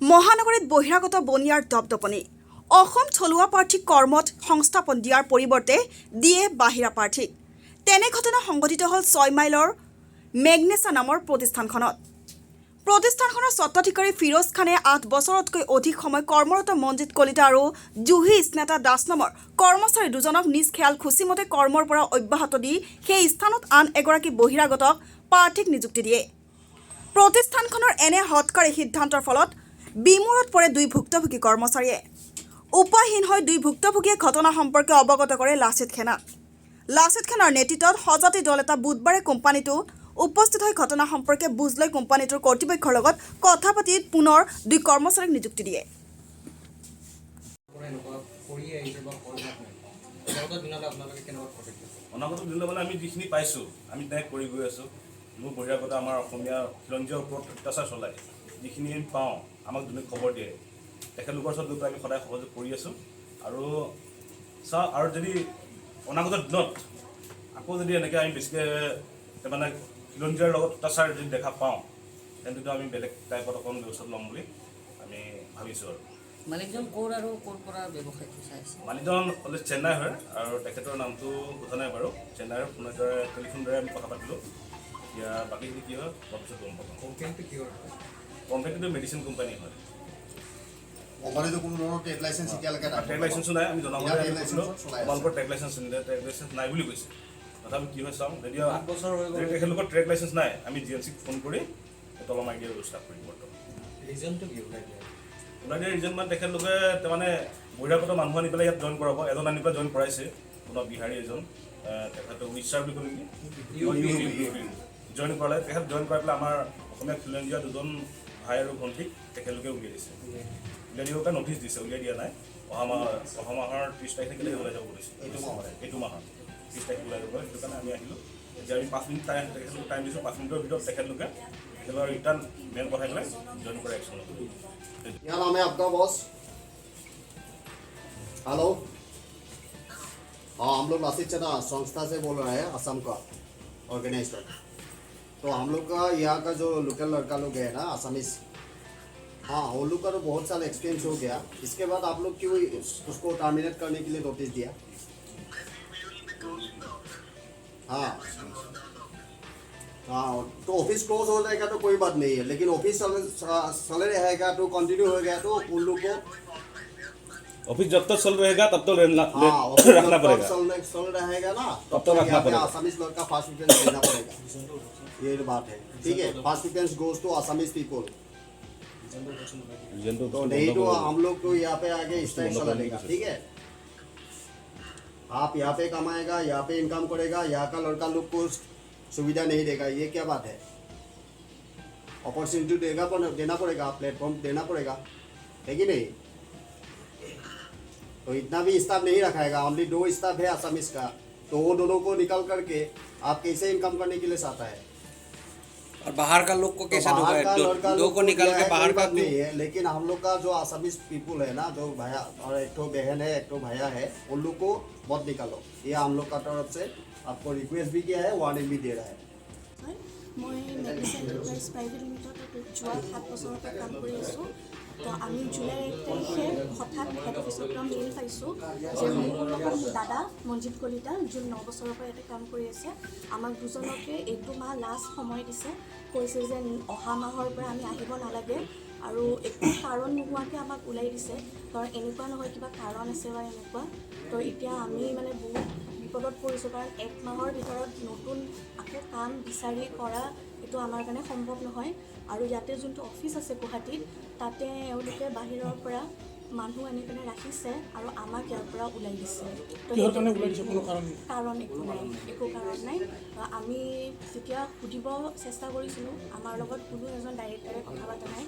মহানগৰীত বহিৰাগত বনিয়াৰ দপদপনি অসম থলুৱা প্ৰাৰ্থীক কৰ্মত সংস্থাপন দিয়াৰ পৰিৱৰ্তে দিয়ে বাহিৰা প্ৰাৰ্থীক তেনে ঘটনা সংঘটিত হ'ল 6 মাইলৰ মেগনেছা নামৰ প্ৰতিষ্ঠানখনৰ স্বত্বাধিকাৰী ফিৰোজ খানে 8 বছৰতকৈ অধিক সময় কৰ্মৰত মঞ্জিত কলিতা আৰু জুহি স্নেতা দাস নামৰ কৰ্মচাৰী দুজনক নিজ খেয়াল খুচিমতে কৰ্মৰ পৰা অব্যাহত দি সেই স্থানত আন এগৰাকী বহিৰাগতক প্ৰাৰ্থীক নিযুক্তি দিয়ে। প্ৰতিষ্ঠানখনৰ এনে হঠকাৰী সিদ্ধান্তৰ ফলত বিমূৰত পৰে দুই ভুক্তভোগী কৰ্মচাৰীয়ে। উপায়হীন হৈ দুই ভুক্তভোগীয়ে ঘটনা সম্পৰ্কে অৱগত কৰে লাচিত খানক। লাচিত খানৰ নেতৃত্বত সজাতি দল এটা বুধবাৰে কোম্পানীটো উপস্থিত হৈ ঘটনা সম্পৰ্কে বুজ লৈ কোম্পানীটোৰ কৰ্তৃপক্ষৰ লগত কথা পাতি পুনৰ দুই কৰ্মচাৰীক নিযুক্তি দিয়ে। অনাগত দিনলৈ মানে আমি যিখিনি পাইছোঁ আমি তেনেকৈ কৰি গৈ আছোঁ। মোৰ বহিৰাগত আমাৰ অসমীয়া খিলঞ্জীয়াৰ ওপৰত অত্যাচাৰ চলায় যিখিনি আমি পাওঁ আমাক যোনে খবৰ দিয়ে তেখেতলোকৰ ওচৰত গৈ আমি সদায় সহযোগ কৰি আছোঁ। আৰু চাওঁ আৰু যদি অনাগত দিনত আকৌ যদি এনেকৈ আমি বেছিকৈ মানে খিলঞ্জীয়াৰ লগত অত্যাচাৰ যদি দেখা পাওঁ তেন্তেতো আমি বেলেগ টাইপত অকণ ব্যৱস্থা ল'ম বুলি আমি ভাবিছোঁ। আৰু মালিকজন ক'ৰ আৰু ক'ৰ পৰা ব্যৱসায়টো চাইছে? মালিকজন হ'লে চেন্নাই হয় আৰু তেখেতৰ নামটো সোধা নাই বাৰু। চেন্নাইৰ টেলিফোন দ্বাৰা আমি কথা পাতিলোঁ। এতিয়া বাকীখিনি কি হয় তাৰপিছত গম পাম। কোম্পানীটো কি হয়? কোম্পানীটো মেডিচিন কোম্পানী হয়। কোম্পানীটো কোনো ধৰণৰ ট্ৰেড লাইচেঞ্চ এতিয়ালৈকে নাই? ট্ৰেড লাইচেঞ্চো নাই। আমি জনাবলৈ তোমালোকৰ ট্ৰেড লাইচেঞ্চ নাই বুলি কৈছে। তথাপি কি হয় চাওঁ যদি তেখেতলোকৰ ট্ৰেড লাইচেঞ্চ নাই আমি GNCক ফোন কৰি তলম মাৰি দিয়াৰ ব্যৱস্থা কৰিম। বৰ্তমান ৰিজনটো কি ওলাই দিয়া ৰিজন মানে তেখেতলোকে মানে বহিৰাগত মানুহ আনি পেলাই ইয়াত জইন কৰাব। এজন আনি পেলাই জইন কৰাইছে কোনো বিহাৰী এজন তেখেতক উইচাৰ বুলি ক'লে নেকি জইন কৰালে। তেখেত জইন কৰাই পেলাই আমাৰ অসমীয়া খিলঞ্জীয়া দুজন ভাই আৰু ভণ্টিক তেখেতলোকে উলিয়াই দিছে। উলিয়াই দিবৰ কাৰণে নটিচ দিছে, উলিয়াই দিয়া নাই। অহা মাহৰ 30 তাৰিখে কেনেকৈ ওলাই যাব বুলিছে। এইটো মাহৰ 30 তাৰিখে ওলাই যাব। সেইটো কাৰণে আমি আহিলোঁ। এতিয়া আমি 5 মিনিট তেখেতলোকক টাইম দিছোঁ। 5 মিনিটৰ ভিতৰত তেখেতলোকে ৰিটাৰ্ণ মেইল পঠাই পেলাই জইন কৰা একশ্যন ল'ব। क्या नाम है आपका बॉस? हेलो, हाँ हम लोग लासित चना संस्था से बोल रहे हैं, असम का ऑर्गेनाइजर। तो हम लोग का यहाँ का जो लोकल लड़का लोग है ना असमीज, हाँ उन लोग का तो बहुत साल एक्सपीरियंस हो गया। इसके बाद आप लोग क्यों उसको टर्मिनेट करने के लिए नोटिस दिया? हाँ हाँ, तो ऑफिस क्लोज हो जाएगा तो कोई बात नहीं है, लेकिन ऑफिस चले रहेगा तो कंटिन्यू हो गया तो उन लोग को ऑफिस जब तक चल रहेगा तब तक रखना पड़ेगा। चल रहेगा ना तब तक रखना पड़ेगा। आसामीज लोग का फर्स्ट प्रेफरेंस देना पड़ेगा। ये बात है, ठीक है। First preference goes to Assamese people. तो नहीं तो हम लोग को यहाँ पे आगे स्ट्राइक चलेगा, ठीक है। आप यहाँ पे कमाएगा, यहाँ पे इनकम करेगा, यहाँ का लड़का लोग को सुविधा नहीं देगा, ये क्या बात है? अपॉर्चुनिटी देना पड़ेगा, प्लेटफॉर्म देना पड़ेगा, है कि नहीं? तो इतना भी स्टाफ नहीं रखाएगा, ओनली 2 स्टाफ है असमीज का, तो वो दोनों को निकल करके आप कैसे इनकम करने के लिए चाहता है? और बाहर का लोग को कैसा तो बाहर का लड़का दो को निकाल के बाहर का नहीं है, लेकिन हम लोग का जो असमीज पीपुल है ना, जो भैया और एक तो बहन है एक तो भैया है, उन लोग को मत निकालो। ये हम लोग का तरफ से आपको रिक्वेस्ट भी किया है, वार्निंग भी दे रहा है। मैं मेडिसिन एंटरप्राइज प्राइवेट लिमिटेड যোৱা 7 বছৰৰ পৰা কাম কৰি আছোঁ। তো আমি জুলাই 1 তাৰিখে হঠাৎ হেড অফিচৰ পৰা মেইল পাইছোঁ যে মোৰ লগত দাদা মঞ্জিত কলিতা যোন 9 বছৰৰ পৰা ইয়াতে কাম কৰি আছে, আমাক দুজনকে এইটো মাহ লাষ্ট সময় দিছে। কৈছে যে অহা মাহৰ পৰা আমি আহিব নালাগে আৰু একো কাৰণ নোহোৱাকৈ আমাক ওলাই দিছে। কাৰণ এনেকুৱা নহয় কিবা কাৰণ আছে বা এনেকুৱা। তো এতিয়া আমি মানে বহুত বিপদত পৰিছোঁ, কাৰণ 1 মাহৰ ভিতৰত নতুন আকৌ কাম বিচাৰি কৰা এইটো আমাৰ কাৰণে সম্ভৱ নহয়। আৰু ইয়াতে যোনটো অফিচ আছে গুৱাহাটীত, তাতে এওঁলোকে বাহিৰৰ পৰা মানুহ আনি পিনে ৰাখিছে আৰু আমাক ইয়াৰ পৰা ওলাই দিছে। কাৰণ একো নাই, একো কাৰণ নাই। আমি যেতিয়া সুধিব চেষ্টা কৰিছিলোঁ, আমাৰ লগত কোনো এজন ডাইৰেক্টৰে কথা পতা নাই।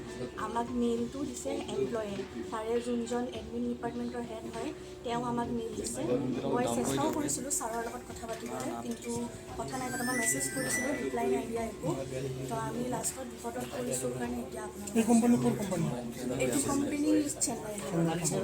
আমাক মেইলটো দিছে এমপ্লয়ে, তাৰে যোনজন এডমিন ডিপাৰ্টমেণ্টৰ হেড হয় তেওঁ আমাক মেইল দিছে। মই চেষ্টাও কৰিছিলোঁ ছাৰৰ লগত কথা পাতিবলৈ, কিন্তু কথা নাই পতা। মই মেছেজ কৰিছিলোঁ, ৰিপ্লাই নাই দিয়া একো। তো আমি লাষ্টত বিপদত পৰিছোঁ কাৰণে এতিয়া আপোনালোকে এইটো কোম্পানী চেন্নাই আছে।